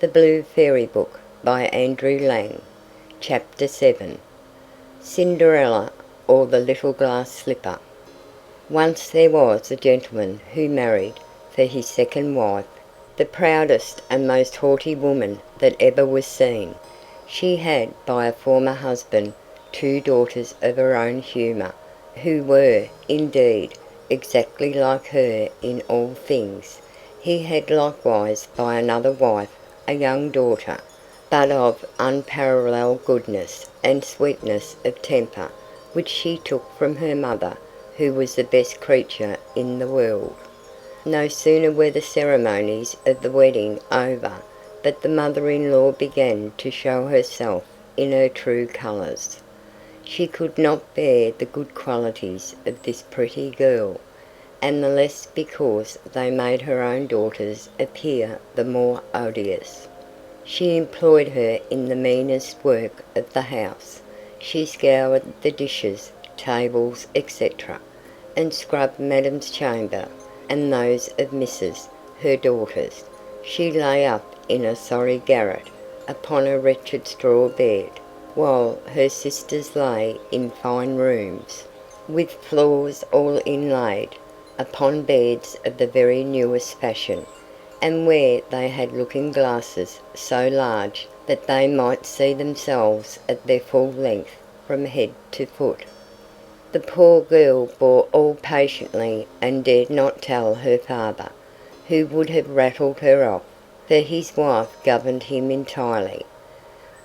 The Blue Fairy Book by Andrew Lang. Chapter 7. Cinderella, or the Little Glass Slipper. Once there was a gentleman who married, for his second wife, the proudest and most haughty woman that ever was seen. She had, by a former husband, 2 daughters of her own humour, who were, indeed, exactly like her in all things. He had likewise, by another wife, a young daughter, but of unparalleled goodness and sweetness of temper, which she took from her mother, who was the best creature in the world. No sooner were the ceremonies of the wedding over, but the mother-in-law began to show herself in her true colours. She could not bear the good qualities of this pretty girl, and the less because they made her own daughters appear the more odious. She employed her in the meanest work of the house. She scoured the dishes, tables, etc., and scrubbed Madam's chamber, and those of Mrs., her daughters. She lay up in a sorry garret, upon a wretched straw bed, while her sisters lay in fine rooms, with floors all inlaid, upon beds of the very newest fashion, and where they had looking-glasses so large that they might see themselves at their full length from head to foot. The poor girl bore all patiently, and dared not tell her father, who would have rattled her off, for his wife governed him entirely.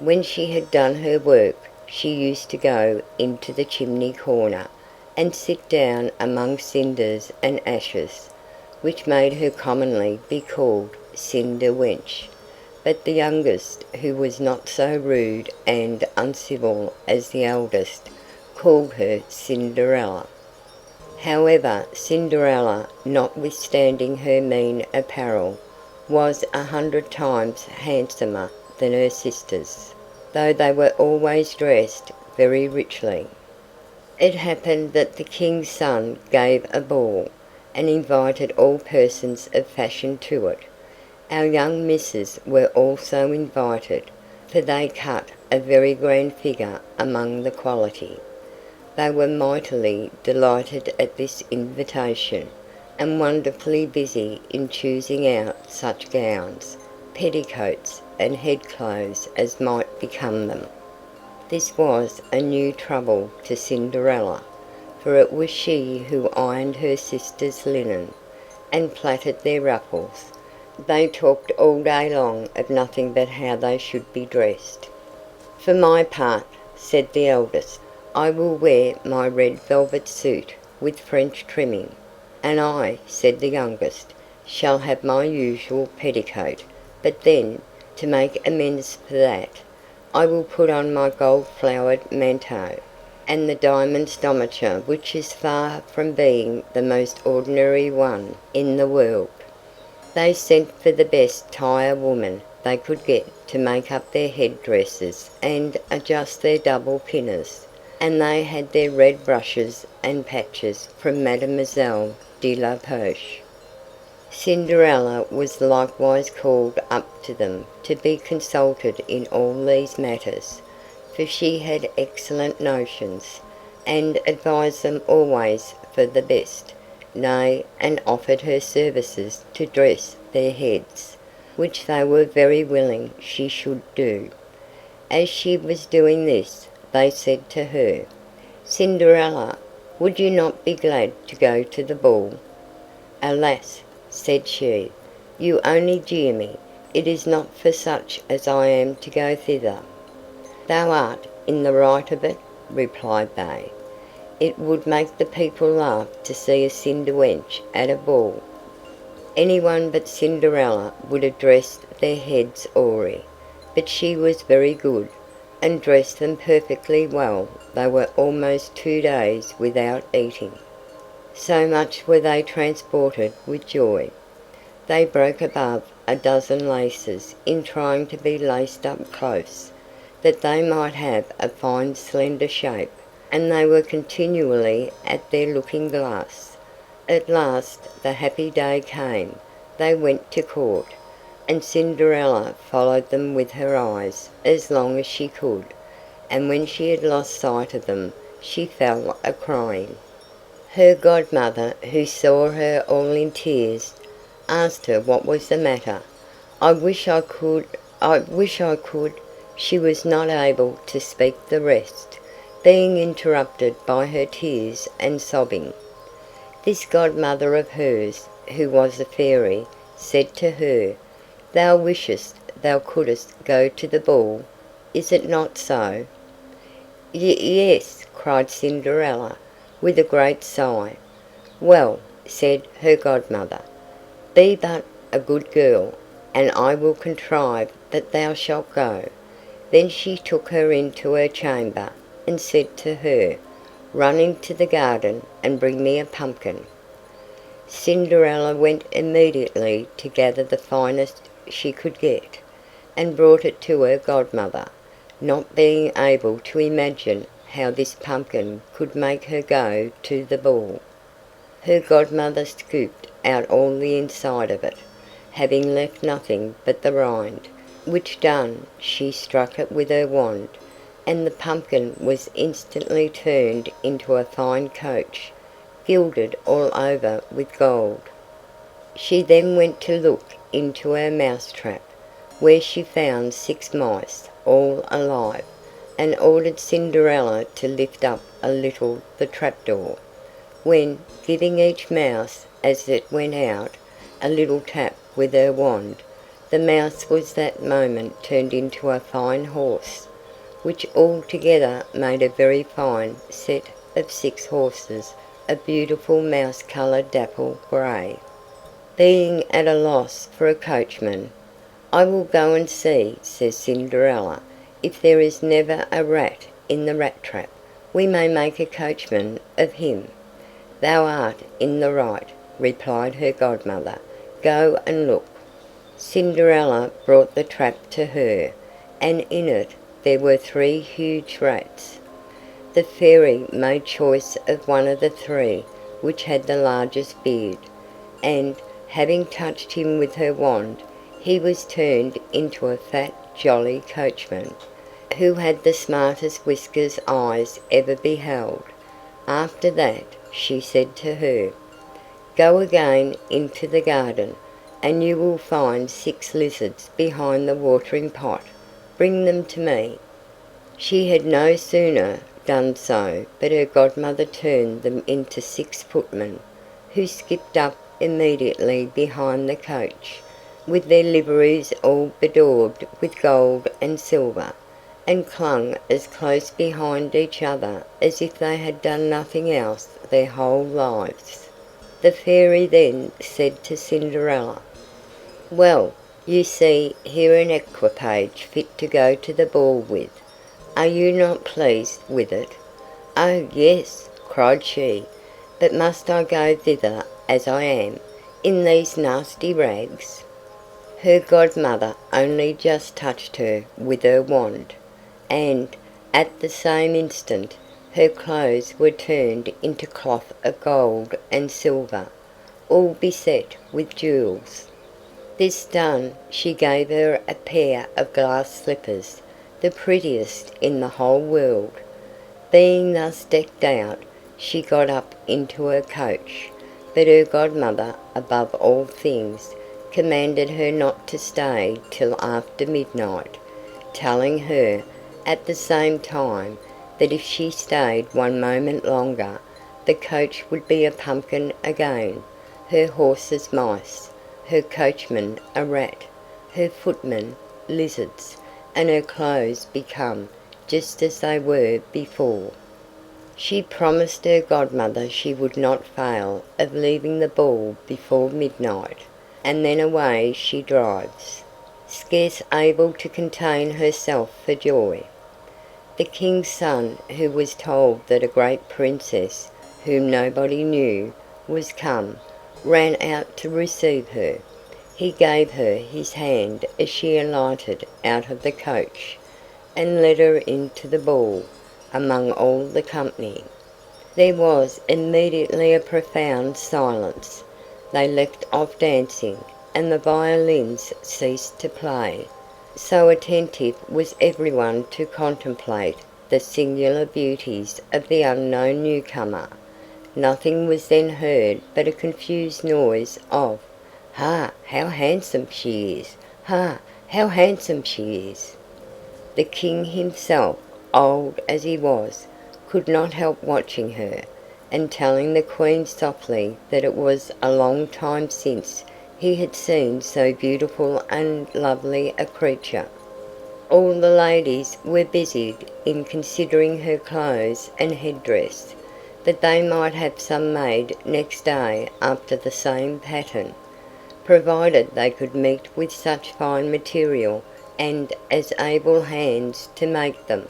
When she had done her work, she used to go into the chimney-corner, and sit down among cinders and ashes, which made her commonly be called Cinder-wench. But the youngest, who was not so rude and uncivil as the eldest, called her Cinderella. However, Cinderella, notwithstanding her mean apparel, was 100 times handsomer than her sisters, though they were always dressed very richly. It happened that the king's son gave a ball, and invited all persons of fashion to it. Our young misses were also invited, for they cut a very grand figure among the quality. They were mightily delighted at this invitation, and wonderfully busy in choosing out such gowns, petticoats, and head-clothes as might become them. This was a new trouble to Cinderella, for it was she who ironed her sisters' linen, and plaited their ruffles. They talked all day long of nothing but how they should be dressed. "For my part," said the eldest, "I will wear my red velvet suit with French trimming." "And I," said the youngest, "shall have my usual petticoat, but then, to make amends for that, I will put on my gold-flowered manteau, and the diamond stomacher, which is far from being the most ordinary one in the world." They sent for the best tire-woman they could get to make up their head-dresses and adjust their double pinners, and they had their red brushes and patches from Mademoiselle de la Poche. Cinderella was likewise called up to them to be consulted in all these matters, for she had excellent notions, and advised them always for the best, nay, and offered her services to dress their heads, which they were very willing she should do. As she was doing this, they said to her, "Cinderella, would you not be glad to go to the ball?" "Alas," said she, "you only jeer me. It is not for such as I am to go thither." "Thou art in the right of it," replied they. "It would make the people laugh to see a cinder-wench at a ball." Anyone but Cinderella would have dressed their heads awry, but she was very good, and dressed them perfectly well. They were almost 2 days without eating, so much were they transported with joy. They broke above a dozen laces in trying to be laced up close, that they might have a fine slender shape, and they were continually at their looking-glass. At last the happy day came. They went to court. and Cinderella followed them with her eyes as long as she could, and when she had lost sight of them she fell a-crying. Her godmother, who saw her all in tears, asked her what was the matter. "I wish I could, I wish I could—" She was not able to speak the rest, being interrupted by her tears and sobbing. This godmother of hers, who was a fairy, said to her, "Thou wishest thou couldst go to the ball, is it not so?" "Yes," cried Cinderella, with a great sigh. "Well," said her godmother, "be but a good girl, and I will contrive that thou shalt go." Then she took her into her chamber, and said to her, "Run into the garden, and bring me a pumpkin." Cinderella went immediately to gather the finest she could get, and brought it to her godmother, not being able to imagine how this pumpkin could make her go to the ball. Her godmother scooped out all the inside of it, having left nothing but the rind, which done, she struck it with her wand, and the pumpkin was instantly turned into a fine coach, gilded all over with gold. She then went to look into her mouse-trap, where she found 6 mice, all alive, and ordered Cinderella to lift up a little the trapdoor, when, giving each mouse, as it went out, a little tap with her wand, the mouse was that moment turned into a fine horse, which altogether made a very fine set of 6 horses of beautiful mouse-coloured dapple grey. Being at a loss for a coachman, "I will go and see," says Cinderella, "if there is never a rat in the rat-trap, we may make a coachman of him." "Thou art in the right," replied her godmother, "go and look." Cinderella brought the trap to her, and in it there were 3 huge rats. The fairy made choice of one of the 3 which had the largest beard, and, having touched him with her wand, he was turned into a fat, jolly coachman, who had the smartest whiskers eyes ever beheld. After that, she said to her, "Go again into the garden, and you will find 6 lizards behind the watering pot. Bring them to me." She had no sooner done so but her godmother turned them into 6 footmen, who skipped up immediately behind the coach, with their liveries all bedaubed with gold and silver, and clung as close behind each other as if they had done nothing else their whole lives. The fairy then said to Cinderella, "Well, you see here an equipage fit to go to the ball with. Are you not pleased with it?" "Oh, yes," cried she, "but must I go thither as I am, in these nasty rags?" Her godmother only just touched her with her wand, and, at the same instant, her clothes were turned into cloth of gold and silver, all beset with jewels. This done, she gave her a pair of glass slippers, the prettiest in the whole world. Being thus decked out, she got up into her coach, but her godmother, above all things, commanded her not to stay till after midnight, telling her, at the same time, that if she stayed one moment longer, the coach would be a pumpkin again, her horses mice, her coachman a rat, her footmen lizards, and her clothes become just as they were before. She promised her godmother she would not fail of leaving the ball before midnight, and then away she drives, scarce able to contain herself for joy. The king's son, who was told that a great princess, whom nobody knew, was come, ran out to receive her. He gave her his hand as she alighted out of the coach, and led her into the ball, among all the company. There was immediately a profound silence. They left off dancing, and the violins ceased to play, so attentive was everyone to contemplate the singular beauties of the unknown newcomer. Nothing was then heard but a confused noise of "Ha! How handsome she is! Ha! How handsome she is!" The king himself, old as he was, could not help watching her, and telling the queen softly that it was a long time since he had seen so beautiful and lovely a creature. All the ladies were busied in considering her clothes and headdress, that they might have some made next day after the same pattern, provided they could meet with such fine material and as able hands to make them.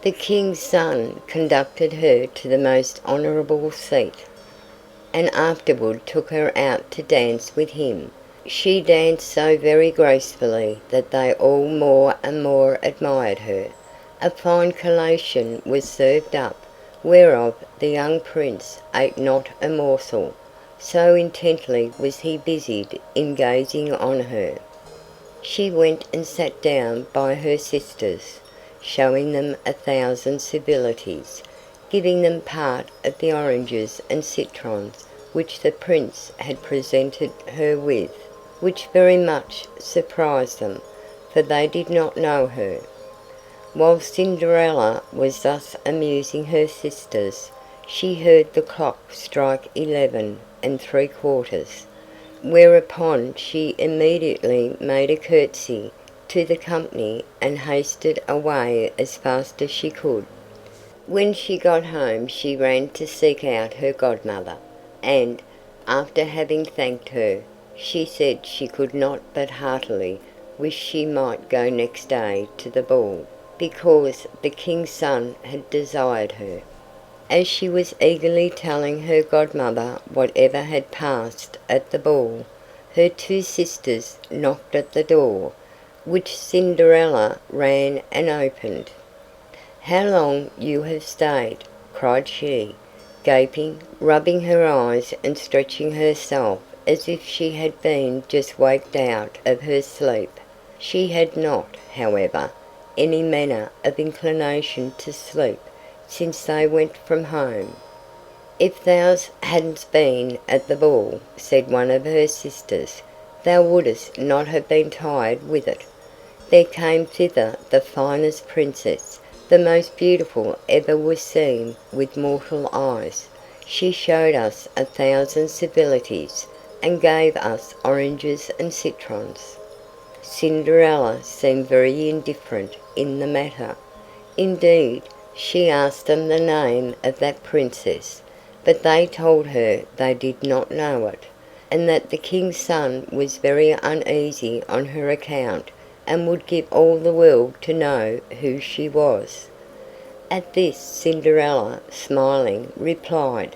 The king's son conducted her to the most honourable seat, and afterward took her out to dance with him. She danced so very gracefully that they all more and more admired her. A fine collation was served up, whereof the young prince ate not a morsel, so intently was he busied in gazing on her. She went and sat down by her sisters, showing them 1,000 civilities, giving them part of the oranges and citrons which the prince had presented her with, which very much surprised them, for they did not know her. While Cinderella was thus amusing her sisters, she heard the clock strike 11 3/4, whereupon she immediately made a curtsy to the company and hasted away as fast as she could. When she got home she ran to seek out her godmother, and, after having thanked her, she said she could not but heartily wish she might go next day to the ball, because the king's son had desired her. As she was eagerly telling her godmother whatever had passed at the ball, her two sisters knocked at the door, which Cinderella ran and opened. "How long you have stayed!" cried she, gaping, rubbing her eyes and stretching herself as if she had been just waked out of her sleep. She had not, however, any manner of inclination to sleep since they went from home. "If thou hadn't been at the ball," said one of her sisters, "thou wouldst not have been tired with it. There came thither the finest princess, the most beautiful ever was seen with mortal eyes. She showed us 1,000 civilities, and gave us oranges and citrons." Cinderella seemed very indifferent in the matter. Indeed, she asked them the name of that princess, but they told her they did not know it, and that the king's son was very uneasy on her account, and would give all the world to know who she was. At this Cinderella, smiling, replied,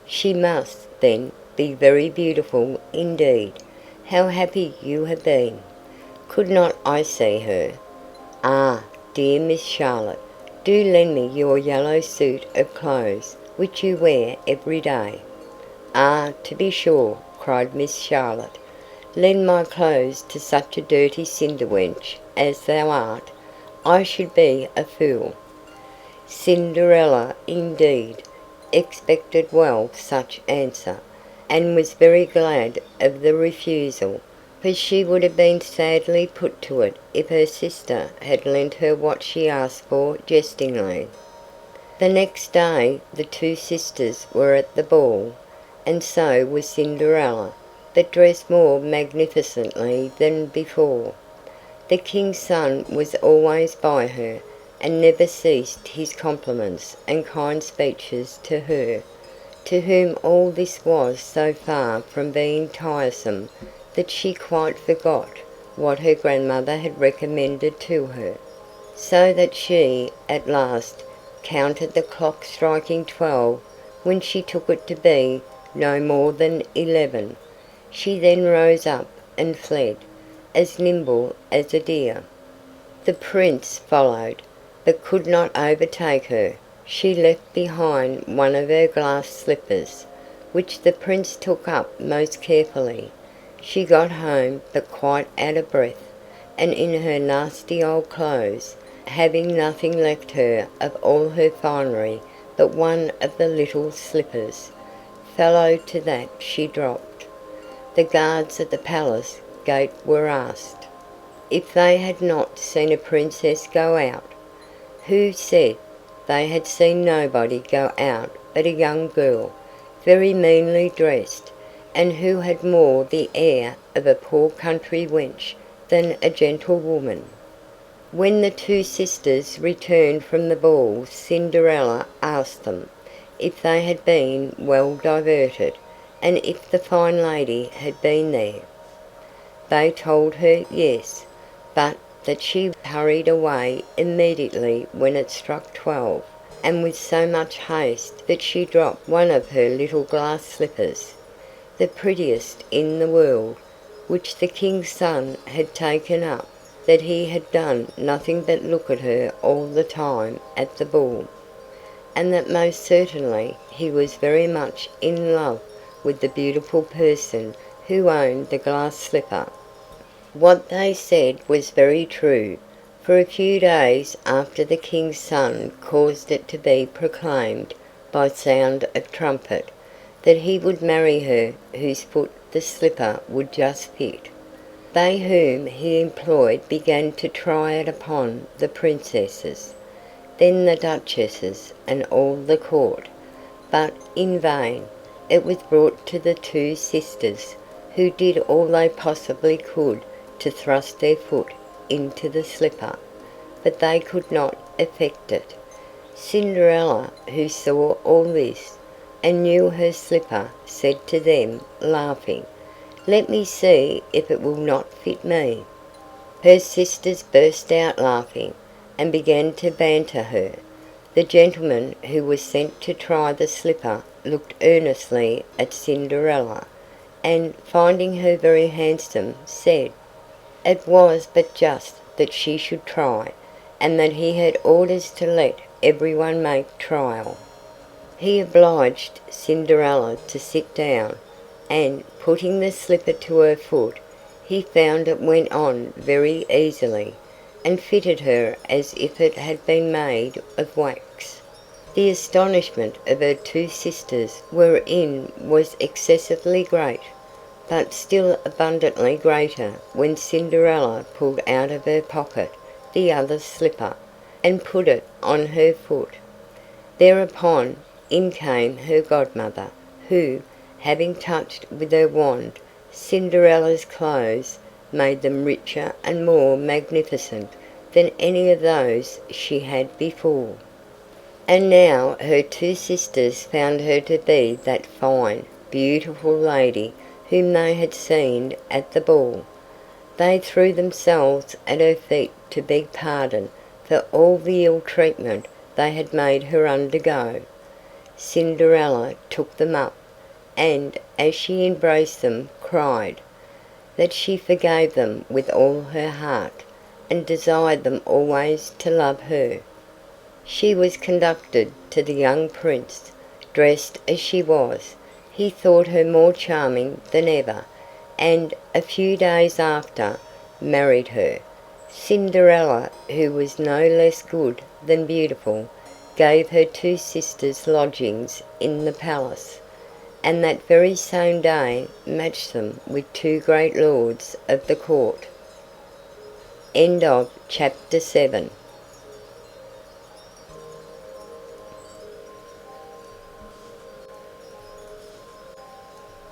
"She must, then, be very beautiful indeed. How happy you have been! Could not I see her? Ah, dear Miss Charlotte, do lend me your yellow suit of clothes, which you wear every day." "Ah, to be sure," cried Miss Charlotte. "Lend my clothes to such a dirty cinder-wench as thou art! I should be a fool." Cinderella, indeed, expected well such answer, and was very glad of the refusal, for she would have been sadly put to it if her sister had lent her what she asked for jestingly. The next day the two sisters were at the ball, and so was Cinderella, but dressed more magnificently than before. The king's son was always by her, and never ceased his compliments and kind speeches to her, to whom all this was so far from being tiresome that she quite forgot what her grandmother had recommended to her, so that she, at last, counted the clock striking 12 when she took it to be no more than 11. She then rose up and fled, as nimble as a deer. The prince followed, but could not overtake her. She left behind one of her glass slippers, which the prince took up most carefully. She got home but quite out of breath, and in her nasty old clothes, having nothing left her of all her finery but one of the little slippers, fellow to that she dropped. The guards at the palace gate were asked if they had not seen a princess go out, who said they had seen nobody go out but a young girl, very meanly dressed, and who had more the air of a poor country wench than a gentlewoman. When the two sisters returned from the ball, Cinderella asked them if they had been well diverted, and if the fine lady had been there. They told her yes, but that she hurried away immediately when it struck 12, and with so much haste that she dropped one of her little glass slippers, the prettiest in the world, which the king's son had taken up, that he had done nothing but look at her all the time at the ball, and that most certainly he was very much in love with the beautiful person who owned the glass slipper. What they said was very true, for a few days after the king's son caused it to be proclaimed by sound of trumpet that he would marry her whose foot the slipper would just fit. They whom he employed began to try it upon the princesses, then the duchesses and all the court, but in vain. It was brought to the two sisters, who did all they possibly could to thrust their foot into the slipper, but they could not effect it. Cinderella, who saw all this, and knew her slipper, said to them, laughing, "Let me see if it will not fit me." Her sisters burst out laughing, and began to banter her. The gentleman who was sent to try the slipper looked earnestly at Cinderella, and, finding her very handsome, said, it was but just that she should try, and that he had orders to let everyone make trial. He obliged Cinderella to sit down, and, putting the slipper to her foot, he found it went on very easily, and fitted her as if it had been made of wax. The astonishment of her two sisters wherein was excessively great, but still abundantly greater when Cinderella pulled out of her pocket the other slipper, and put it on her foot. Thereupon in came her godmother, who, having touched with her wand Cinderella's clothes, made them richer and more magnificent than any of those she had before. And now her two sisters found her to be that fine, beautiful lady whom they had seen at the ball. They threw themselves at her feet to beg pardon for all the ill treatment they had made her undergo. Cinderella took them up, and, as she embraced them, cried that she forgave them with all her heart, and desired them always to love her. She was conducted to the young prince. Dressed as she was, he thought her more charming than ever, and, a few days after, married her. Cinderella, who was no less good than beautiful, gave her two sisters lodgings in the palace, and that very same day matched them with two great lords of the court. Chapter 7.